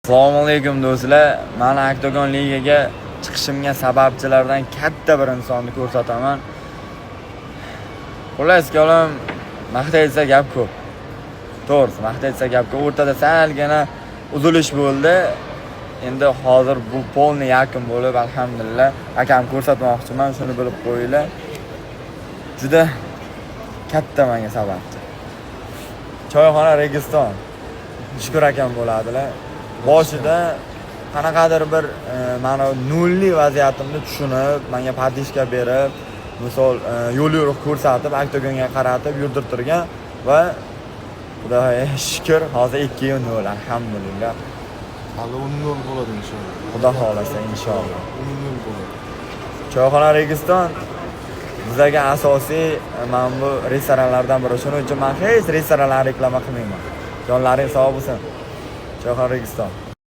Assalomu alaykum do'stlar. Men Octagon ligaga chiqishimga sababchilardan katta bir insonni ko'rsataman. Xullas kalom, maqtaysa gap ko'p. To'g'risi, maqtaysa gap ko'p. O'rtada salgina uzilish bo'ldi. Endi hozir bu polni yaqin bo'lib, alhamdulillah, akam ko'rsatmoqchiman, shuni bilib qo'yinglar. Juda katta menga sababchi. Choyxona Registon. Shukur akam bo'ladilar. Boshida qanaqadir bir mana nolli vaziyatimni tushunib, menga podishka berib, misol yo'l yo'riq ko'rsatib, Octagonga qaratib yurdirtirgan va Xudoga shukr, hozir 2-0 alhamdulillah. Hali 10-0 bo'ladi inshaalloh. Xudo xolasa inshaalloh. 10-0 bo'ladi. Choyxona Registon bizga asosiy mana bu restoranlardan biri. Shuning uchun men hech restoranlarni reklama qilmayman. Jonlaring sog' bo'lsin. Choyxona Registon.